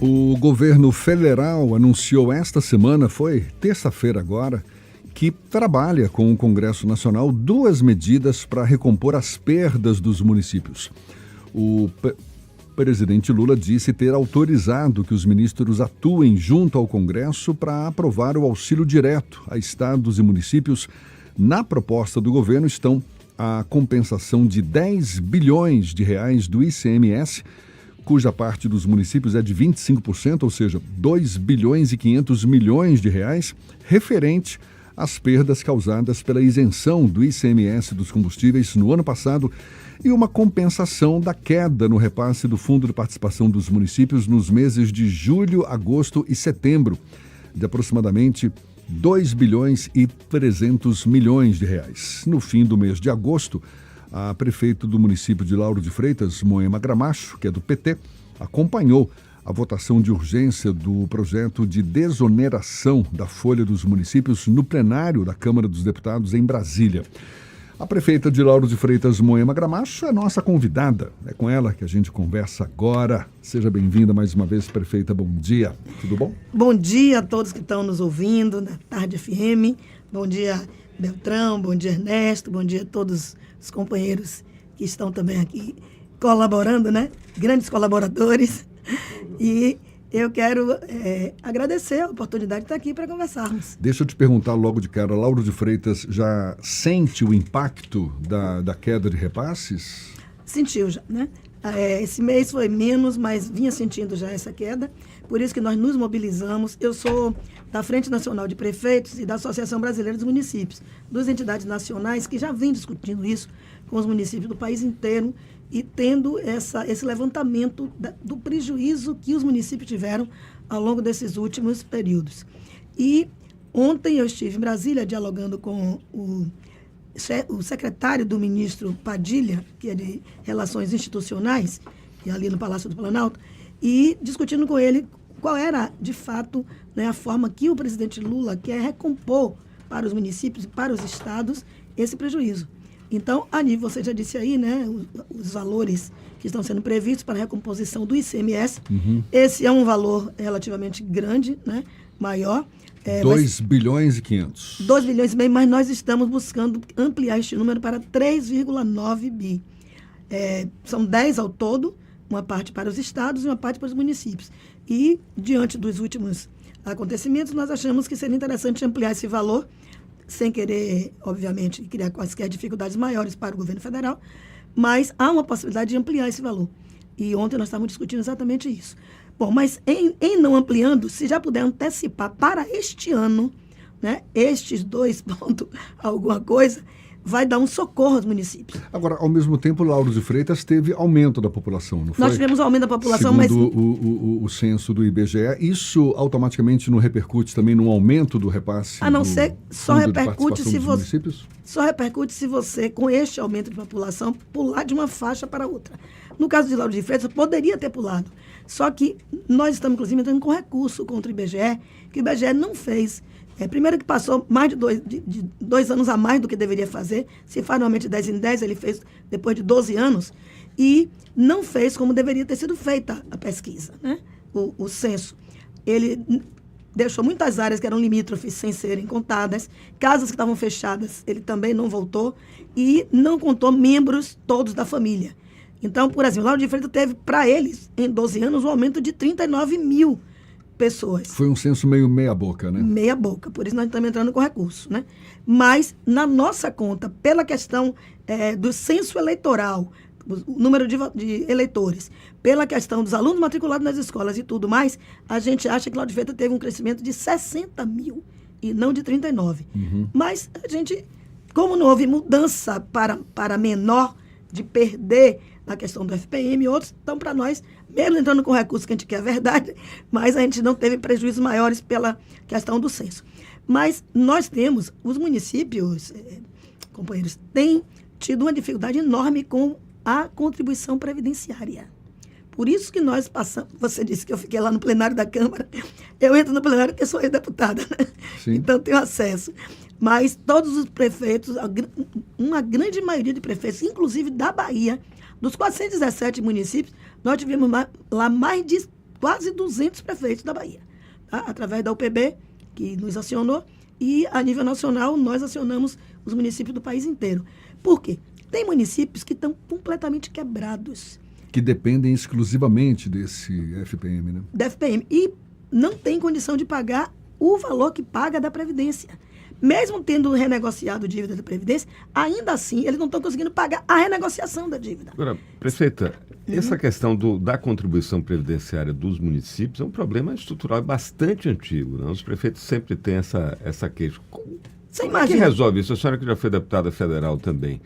O governo federal anunciou esta semana, foi terça-feira agora, que trabalha com o Congresso Nacional duas medidas para recompor as perdas dos municípios. O presidente Lula disse ter autorizado que os ministros atuem junto ao Congresso para aprovar o auxílio direto a estados e municípios. Na proposta do governo estão a compensação de 10 bilhões de reais do ICMS, cuja parte dos municípios é de 25%, ou seja, 2 bilhões e 500 milhões de reais, referente às perdas causadas pela isenção do ICMS dos combustíveis no ano passado e uma compensação da queda no repasse do Fundo de Participação dos Municípios nos meses de julho, agosto e setembro, de aproximadamente 2 bilhões e 300 milhões de reais. No fim do mês de agosto, a prefeita do município de Lauro de Freitas, Moema Gramacho, que é do PT, acompanhou a votação de urgência do projeto de desoneração da folha dos municípios no plenário da Câmara dos Deputados em Brasília. A prefeita de Lauro de Freitas, Moema Gramacho, é nossa convidada. É com ela que a gente conversa agora. Seja bem-vinda mais uma vez, prefeita. Bom dia. Tudo bom? Bom dia a todos que estão nos ouvindo na Tarde FM. Bom dia, Beltrão. Bom dia, Ernesto. Bom dia a todos os companheiros que estão também aqui colaborando, né? Grandes colaboradores. E eu quero agradecer a oportunidade de estar aqui para conversarmos. Deixa eu te perguntar logo de cara, Lauro de Freitas já sente o impacto da queda de repasses? Sentiu já, né? Esse mês foi menos, mas vinha sentindo já essa queda. Por isso que nós nos mobilizamos. Eu sou da Frente Nacional de Prefeitos e da Associação Brasileira dos Municípios, duas entidades nacionais que já vêm discutindo isso com os municípios do país inteiro e tendo esse levantamento do prejuízo que os municípios tiveram ao longo desses últimos períodos. E ontem eu estive em Brasília dialogando com o secretário do ministro Padilha, que é de Relações Institucionais, e ali no Palácio do Planalto, e discutindo com ele qual era, de fato, né, a forma que o presidente Lula quer recompor para os municípios e para os estados esse prejuízo. Então, ali, você já disse aí, né, os valores que estão sendo previstos para a recomposição do ICMS. Uhum. Esse é um valor relativamente grande, né, maior. 2 bilhões e 500. 2 bilhões e meio, mas nós estamos buscando ampliar este número para 3,9 bi. São 10 ao todo, uma parte para os estados e uma parte para os municípios. E, diante dos últimos acontecimentos, nós achamos que seria interessante ampliar esse valor, sem querer, obviamente, criar quaisquer dificuldades maiores para o governo federal, mas há uma possibilidade de ampliar esse valor. E ontem nós estávamos discutindo exatamente isso. Bom, mas em não ampliando, se já puder antecipar para este ano, né, estes 2 pontos alguma coisa, vai dar um socorro aos municípios. Agora, ao mesmo tempo, Lauro de Freitas teve aumento da população, não foi? Nós tivemos aumento da população, segundo o censo do IBGE, isso automaticamente não repercute também no aumento do repasse? A não ser, só repercute Só repercute se você, com este aumento de população, pular de uma faixa para outra. No caso de Lauro de Freitas, poderia ter pulado. Só que nós estamos, inclusive, entrando com recurso contra o IBGE, que o IBGE não fez. Primeiro que passou mais de 2 anos a mais do que deveria fazer. Se faz normalmente 10 em 10, ele fez depois de 12 anos. E não fez como deveria ter sido feita a pesquisa, né? O censo. Ele deixou muitas áreas que eram limítrofes sem serem contadas. Casas que estavam fechadas, ele também não voltou. E não contou membros todos da família. Então, por exemplo, Lauro de Freitas teve, para eles, em 12 anos, um aumento de 39 mil pessoas. Foi um censo meio meia-boca, né? Meia-boca, por isso nós estamos entrando com recurso, né? Mas, na nossa conta, pela questão do censo eleitoral, o número de eleitores, pela questão dos alunos matriculados nas escolas e tudo mais, a gente acha que Lauro de Freitas teve um crescimento de 60 mil e não de 39. Uhum. Mas a gente, como não houve mudança para menor de perder na questão do FPM e outros, então, para nós, mesmo entrando com recursos que a gente quer a verdade, mas a gente não teve prejuízos maiores pela questão do censo. Mas nós temos, os municípios, companheiros, têm tido uma dificuldade enorme com a contribuição previdenciária. Por isso que nós passamos, você disse que eu fiquei lá no plenário da Câmara, eu entro no plenário porque sou ex-deputada, né? Então tenho acesso. Mas todos os prefeitos, uma grande maioria de prefeitos, inclusive da Bahia, dos 417 municípios, nós tivemos lá mais de quase 200 prefeitos da Bahia, tá? Através da UPB, que nos acionou, e a nível nacional nós acionamos os municípios do país inteiro. Por quê? Tem municípios que estão completamente quebrados. Que dependem exclusivamente desse FPM, né? Da FPM. E não tem condição de pagar o valor que paga da Previdência. Mesmo tendo renegociado dívida da Previdência, ainda assim eles não estão conseguindo pagar a renegociação da dívida. Agora, prefeita, essa questão da contribuição previdenciária dos municípios é um problema estrutural bastante antigo, né? Os prefeitos sempre têm essa queixa. Você Como é que imagina? resolve isso? A senhora que já foi deputada federal também.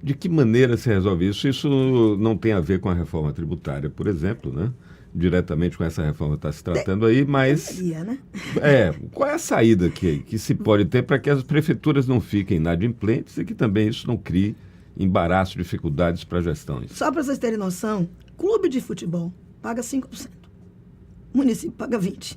De que maneira se resolve isso? Isso não tem a ver com a reforma tributária, por exemplo, né? Diretamente com essa reforma que está se tratando aí, mas Deveria, né? qual é a saída que se pode ter para que as prefeituras não fiquem inadimplentes e que também isso não crie embaraço, dificuldades para a gestão? Só para vocês terem noção, clube de futebol paga 5%. O município paga 20%.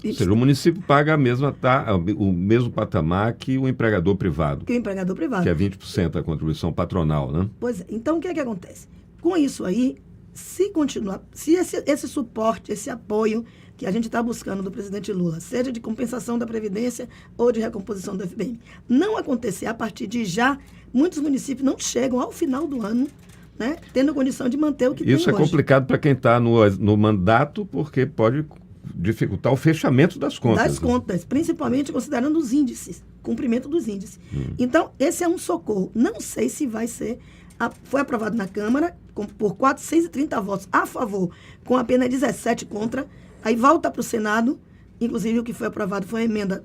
Ou seja, o município paga o mesmo patamar que o empregador privado, Que o empregador privado. que é 20% a contribuição patronal, né? Pois é. Então, o que é que acontece? Com isso aí, se continuar, se esse suporte, esse apoio que a gente está buscando do presidente Lula, seja de compensação da Previdência ou de recomposição do FBM, não acontecer a partir de já, muitos municípios não chegam ao final do ano, né, tendo condição de manter o que Isso tem é hoje. complicado para quem está no mandato, porque pode dificultar o fechamento das contas. Das contas, principalmente considerando os índices, cumprimento dos índices. Então, esse é um socorro. Não sei se vai ser... Foi aprovado na Câmara por 430 votos a favor, com apenas 17 contra. Aí volta para o Senado. Inclusive, o que foi aprovado foi a emenda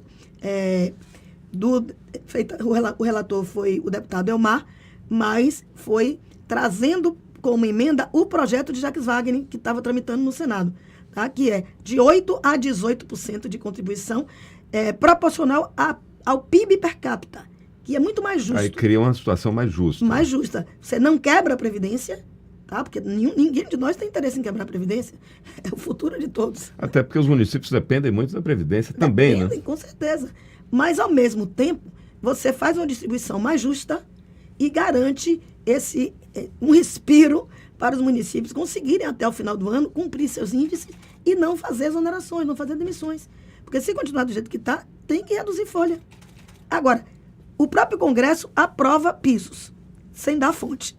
o relator foi o deputado Elmar, mas foi trazendo como emenda o projeto de Jacques Wagner, que estava tramitando no Senado, tá? Que é de 8% a 18% de contribuição proporcional ao PIB per capita, que é muito mais justo. Aí cria uma situação mais justa. Mais justa. Você não quebra a Previdência, tá? Porque ninguém de nós tem interesse em quebrar a Previdência. É o futuro de todos. Até porque os municípios dependem muito da Previdência também, Dependem, né? com certeza. Mas, ao mesmo tempo, você faz uma distribuição mais justa e garante um respiro para os municípios conseguirem, até o final do ano, cumprir seus índices e não fazer exonerações, não fazer demissões. Porque, se continuar do jeito que está, tem que reduzir folha. Agora, o próprio Congresso aprova pisos, sem dar fonte.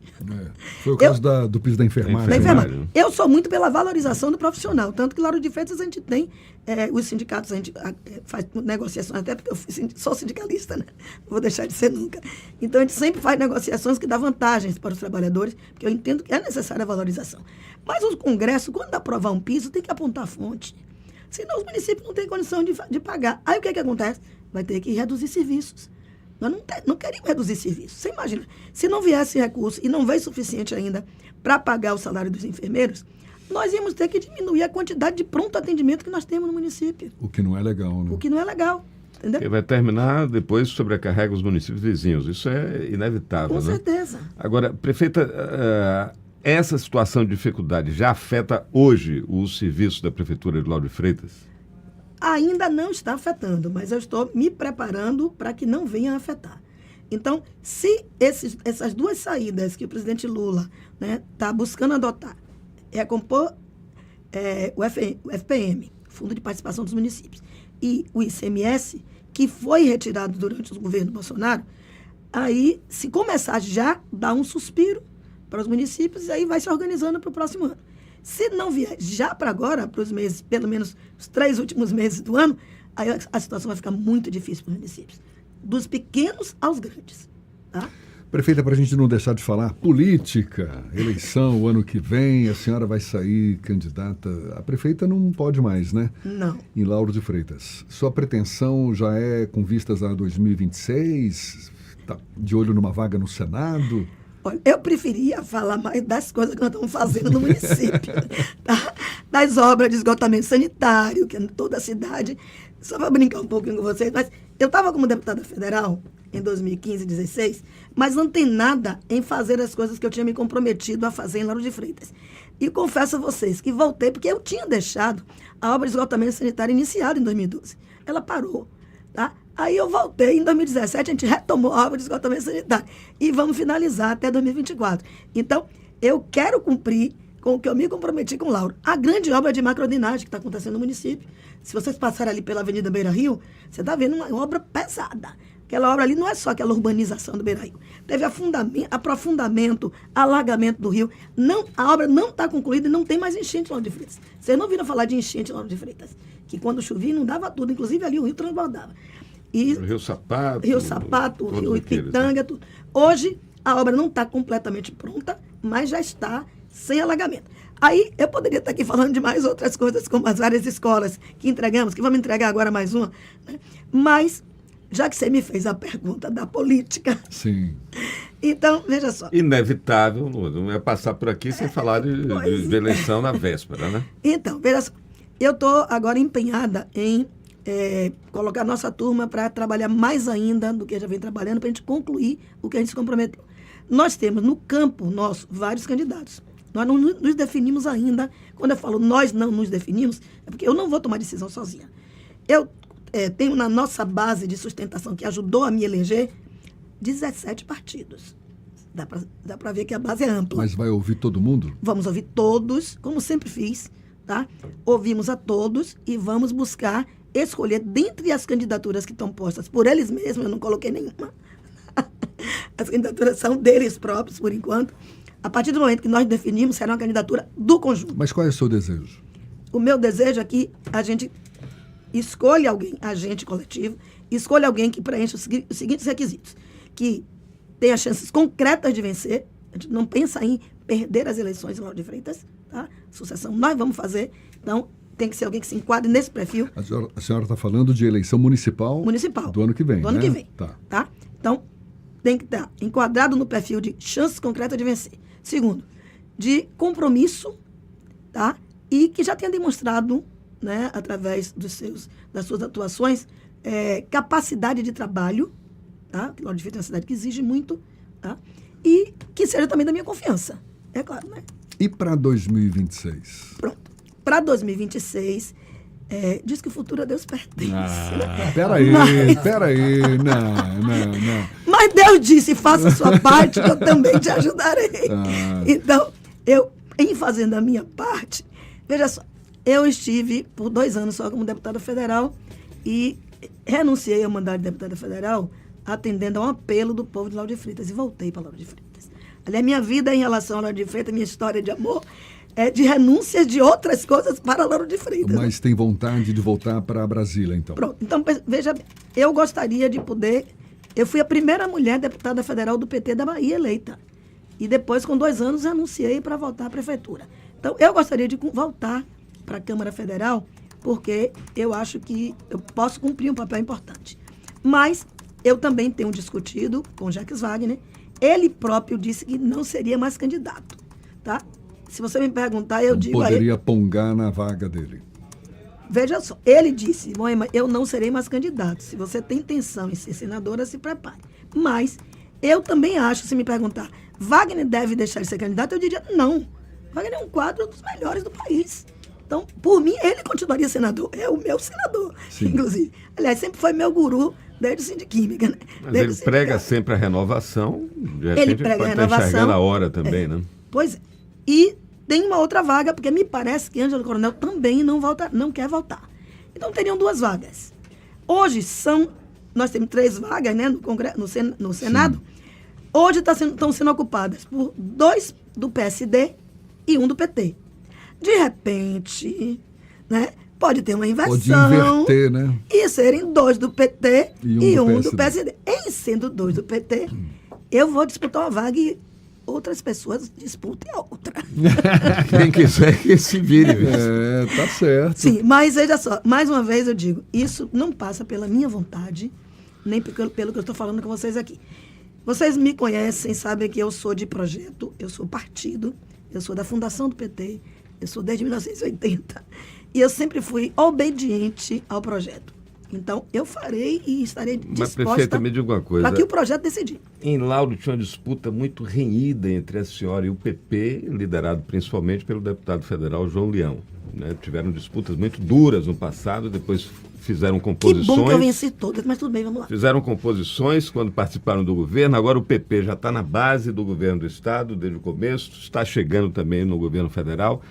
Foi o caso do piso da enfermagem. Da Enfermagem. enfermagem. Eu sou muito pela valorização do profissional, tanto que Lauro de Freitas a gente tem, os sindicatos, a gente faz negociações, até porque eu sou sindicalista, né? Não vou deixar de ser nunca. Então, a gente sempre faz negociações que dão vantagens para os trabalhadores, porque eu entendo que é necessária a valorização. Mas o Congresso, quando aprovar um piso, tem que apontar a fonte. Senão, os municípios não têm condição de pagar. Aí, o que acontece? Vai ter que reduzir serviços. Nós não queríamos reduzir serviços. Você imagina, se não viesse recurso e não veio suficiente ainda para pagar o salário dos enfermeiros, nós íamos ter que diminuir a quantidade de pronto atendimento que nós temos no município. O que não é legal, né? O que não é legal, entendeu? Porque vai terminar, depois sobrecarrega os municípios vizinhos. Isso é inevitável, Com né? certeza. Agora, prefeita, essa situação de dificuldade já afeta hoje o serviço da Prefeitura de Lauro de Freitas? Ainda não está afetando, mas eu estou me preparando para que não venha a afetar. Então, se essas duas saídas que o presidente Lula está buscando adotar, recompor o FPM, Fundo de Participação dos Municípios, e o ICMS, que foi retirado durante o governo Bolsonaro, aí, se começar já, dá um suspiro para os municípios e aí vai se organizando para o próximo ano. Se não vier já para agora, para os meses, pelo menos os 3 últimos meses do ano, aí a situação vai ficar muito difícil para os municípios. Dos pequenos aos grandes. Tá? Prefeita, para a gente não deixar de falar, política, eleição, o ano que vem, a senhora vai sair candidata. A prefeita não pode mais, né? Não. Em Lauro de Freitas. Sua pretensão já é com vistas a 2026? Está de olho numa vaga no Senado? Olha, eu preferia falar mais das coisas que nós estamos fazendo no município, tá? Das obras de esgotamento sanitário, que é em toda a cidade. Só para brincar um pouquinho com vocês, mas eu estava como deputada federal em 2015, 2016, mas não tem nada em fazer as coisas que eu tinha me comprometido a fazer em Lauro de Freitas. E confesso a vocês que voltei, porque eu tinha deixado a obra de esgotamento sanitário iniciada em 2012. Ela parou, tá? Aí eu voltei, em 2017, a gente retomou a obra de esgotamento sanitário. E vamos finalizar até 2024. Então, eu quero cumprir com o que eu me comprometi com o Lauro. A grande obra de macrodrenagem que está acontecendo no município. Se vocês passarem ali pela Avenida Beira Rio, você está vendo uma obra pesada. Aquela obra ali não é só aquela urbanização do Beira Rio. Teve aprofundamento, alagamento do rio. A obra não está concluída e não tem mais enchente em Lauro de Freitas. Vocês não viram falar de enchente em Lauro de Freitas? Que quando chovia inundava tudo, inclusive ali o rio transbordava. E o Rio Sapato. O Rio Ipitanga, tudo. Hoje, a obra não está completamente pronta, mas já está sem alagamento. Aí, eu poderia estar aqui falando de mais outras coisas, como as várias escolas que entregamos, que vamos entregar agora mais uma, né? Mas, já que você me fez a pergunta da política... Sim. Então, veja só. Inevitável, não é passar por aqui sem falar de eleição na véspera, né? Então, veja só. Eu estou agora empenhada em colocar nossa turma para trabalhar mais ainda do que já vem trabalhando, para a gente concluir o que a gente se comprometeu. Nós temos no campo nosso vários candidatos. Nós não nos definimos ainda. Quando eu falo nós não nos definimos, é porque eu não vou tomar decisão sozinha. Eu tenho na nossa base de sustentação, que ajudou a me eleger, 17 partidos. Dá para ver que a base é ampla. Mas vai ouvir todo mundo? Vamos ouvir todos, como sempre fiz, tá? Ouvimos a todos e vamos buscar escolher, dentre as candidaturas que estão postas por eles mesmos, eu não coloquei nenhuma. As candidaturas são deles próprios, por enquanto. A partir do momento que nós definimos, será uma candidatura do conjunto. Mas qual é o seu desejo? O meu desejo é que a gente escolha alguém, agente coletivo, escolha alguém que preencha os seguintes requisitos. Que tenha chances concretas de vencer. A gente não pensa em perder as eleições em Lauro de Freitas. Tá? Sucessão nós vamos fazer. Então, tem que ser alguém que se enquadre nesse perfil. A senhora está falando de eleição municipal do ano que vem, do ano que vem. Tá. Então, tem que estar enquadrado no perfil de chances concretas de vencer. Segundo, de compromisso, tá? E que já tenha demonstrado, né, através das suas atuações, capacidade de trabalho, tá? Porque Lauro de Freitas é uma cidade que exige muito, tá? E que seja também da minha confiança, é claro, né? E para 2026? Pronto. Para 2026, diz que o futuro a Deus pertence. Né? Peraí, não. Mas Deus disse, faça a sua parte, que eu também te ajudarei. Então, em fazendo a minha parte, veja só, eu estive por 2 anos só como deputada federal e renunciei ao mandato de deputada federal atendendo a um apelo do povo de Lauro de Freitas e voltei para Lauro de Freitas. Aliás, minha vida em relação a Lauro de Freitas, minha história de amor, é de renúncias de outras coisas para Lauro de Freitas. Mas tem vontade de voltar para Brasília, então? Pronto. Então, veja bem, eu gostaria de poder... Eu fui a primeira mulher deputada federal do PT da Bahia eleita. E depois, com 2 anos, renunciei para voltar à prefeitura. Então, eu gostaria de voltar para a Câmara Federal, porque eu acho que eu posso cumprir um papel importante. Mas eu também tenho discutido com Jacques Wagner. Ele próprio disse que não seria mais candidato, tá? Se você me perguntar, eu digo a ele... Poderia pongar na vaga dele. Veja só, ele disse, Moema, eu não serei mais candidato. Se você tem intenção em ser senadora, se prepare. Mas eu também acho, se me perguntar, Wagner deve deixar de ser candidato, eu diria não. Wagner é um quadro dos melhores do país. Então, por mim, ele continuaria senador. É o meu senador, sim, inclusive. Aliás, sempre foi meu guru desde o Sindiquímica, né? Mas desde ele prega sempre a renovação. De repente, ele prega a renovação. Pode estar enxergando a hora também, né? Pois é. E tem uma outra vaga, porque me parece que Ângelo Coronel também não quer voltar. Então, teriam 2 vagas. Hoje nós temos 3 vagas, né, no Senado. Sim. Hoje estão sendo ocupadas por 2 do PSD e 1 do PT. De repente, né, pode ter uma inversão. Pode inverter, né? E serem 2 do PT e 1 do PSD. Em sendo 2 do PT, eu vou disputar uma vaga e outras pessoas disputem a outra. Quem quiser que se vire. Tá certo. Sim, mas veja só, mais uma vez eu digo, isso não passa pela minha vontade, nem pelo que eu estou falando com vocês aqui. Vocês me conhecem, sabem que eu sou de projeto, eu sou partido, eu sou da fundação do PT, eu sou desde 1980. E eu sempre fui obediente ao projeto. Então, eu farei e estarei Mas, disposta prefeita, me diga uma coisa. para que o projeto decidir. Em Lauro tinha uma disputa muito renhida entre a senhora e o PP, liderado principalmente pelo deputado federal João Leão. Né? Tiveram disputas muito duras no passado, depois fizeram composições. Que bom que eu venci todas, mas tudo bem, vamos lá. Fizeram composições quando participaram do governo. Agora o PP já está na base do governo do Estado desde o começo, está chegando também no governo federal.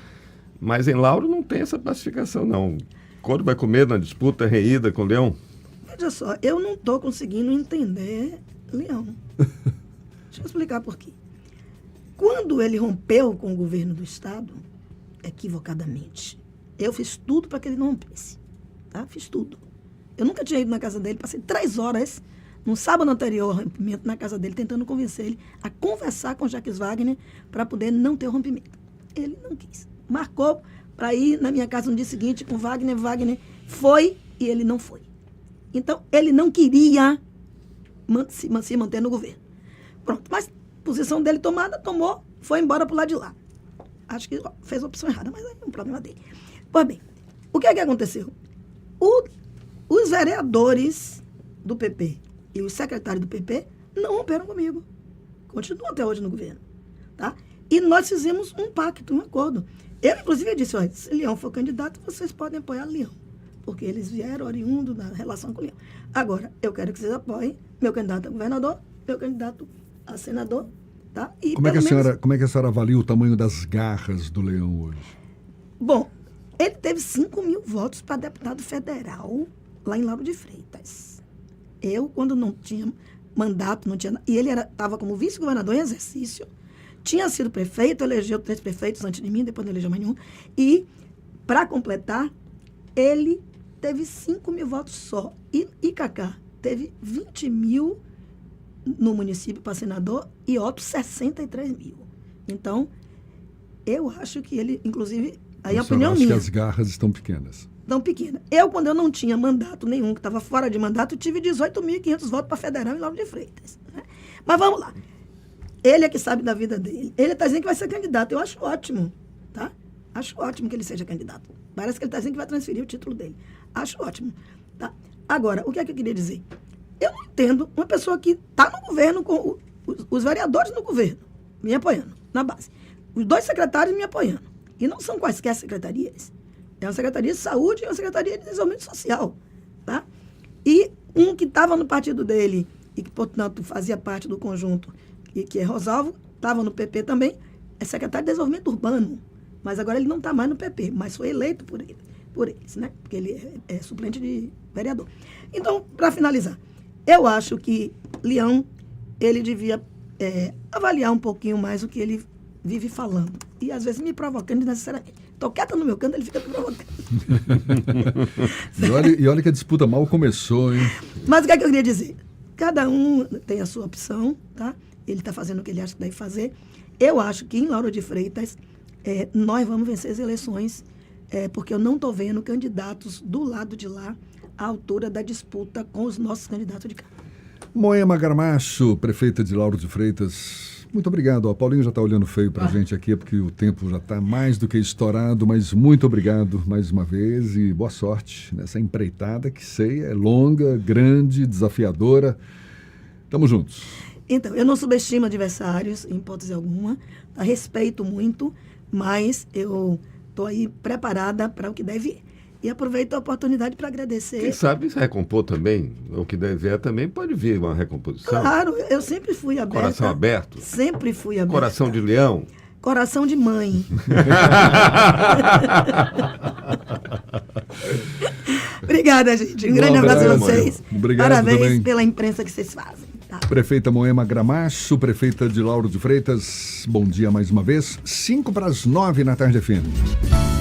Mas em Lauro não tem essa pacificação, não. Quando vai comer na disputa renhida com o Leão? Veja só, eu não estou conseguindo entender Leão. Deixa eu explicar por quê. Quando ele rompeu com o governo do Estado, equivocadamente, eu fiz tudo para que ele não rompesse. Tá? Fiz tudo. Eu nunca tinha ido na casa dele, passei 3 horas no sábado anterior ao rompimento na casa dele, tentando convencer ele a conversar com Jacques Wagner para poder não ter o rompimento. Ele não quis. Marcou para ir na minha casa no dia seguinte com Wagner. Wagner foi e ele não foi. Então, ele não queria se manter no governo. Pronto, mas a posição dele tomada, tomou, foi embora para o lado de lá. Acho que fez a opção errada, mas é um problema dele. Pois bem, o que é que aconteceu? Os vereadores do PP e os secretários do PP não romperam comigo. Continuam até hoje no governo. Tá? E nós fizemos um pacto, um acordo. Eu, inclusive, disse, olha, se Leão for candidato, vocês podem apoiar Leão. Porque eles vieram oriundo da relação com o Leão. Agora, eu quero que vocês apoiem meu candidato a governador, meu candidato a senador. Tá? E como é que a senhora avalia o tamanho das garras do Leão hoje? Bom, ele teve 5 mil votos para deputado federal lá em Lauro de Freitas. Eu, quando não tinha mandato, não tinha... E ele estava como vice-governador em exercício, tinha sido prefeito, elegeu 3 prefeitos antes de mim, depois não elegeu mais nenhum. E, para completar, ele teve 5 mil votos só. E Cacá teve 20 mil no município para senador e Otto 63 mil. Então, eu acho que ele, inclusive, aí a opinião minha... que as garras estão pequenas. Tão pequena. Eu, quando eu não tinha mandato nenhum, que estava fora de mandato, tive 18.500 votos para federal em Lauro de Freitas. Né? Mas vamos lá. Ele é que sabe da vida dele. Ele está dizendo que vai ser candidato. Eu acho ótimo, tá? Acho ótimo que ele seja candidato. Parece que ele está dizendo que vai transferir o título dele. Acho ótimo, tá? Agora, o que é que eu queria dizer? Eu não entendo uma pessoa que está no governo, com os vereadores no governo, me apoiando, na base. Os 2 secretários me apoiando. E não são quaisquer secretarias. É uma secretaria de saúde e uma secretaria de desenvolvimento social, tá? E um que estava no partido dele e que, portanto, fazia parte do conjunto, que é Rosalvo, estava no PP também, é secretário de desenvolvimento urbano. Mas agora ele não está mais no PP, mas foi eleito por eles, né? Porque ele é suplente de vereador. Então, para finalizar, eu acho que Leão, ele devia avaliar um pouquinho mais o que ele vive falando. E, às vezes, me provocando desnecessariamente. Estou quieta no meu canto, ele fica me provocando. e olha que a disputa mal começou, hein? Mas o que é que eu queria dizer? Cada um tem a sua opção, tá? Ele está fazendo o que ele acha que deve fazer. Eu acho que em Lauro de Freitas, nós vamos vencer as eleições, porque eu não estou vendo candidatos do lado de lá à altura da disputa com os nossos candidatos de cá. Moema Gramacho, prefeita de Lauro de Freitas, muito obrigado. O Paulinho já está olhando feio para a gente aqui, porque o tempo já está mais do que estourado, mas muito obrigado mais uma vez e boa sorte nessa empreitada que sei, é longa, grande, desafiadora. Tamo juntos. Então, eu não subestimo adversários, em hipótese alguma, respeito muito, mas eu estou aí preparada para o que deve ir. E aproveito a oportunidade para agradecer. Quem sabe se recompor também, o que deve também pode vir uma recomposição. Claro, eu sempre fui aberta. Coração aberto. Sempre fui aberta. Coração de leão. Coração de mãe. Obrigada, gente. Um grande abraço a vocês. Obrigado. Parabéns também pela imprensa que vocês fazem. Tá? Prefeita Moema Gramacho, prefeita de Lauro de Freitas, bom dia mais uma vez. 8:55 na tarde FM.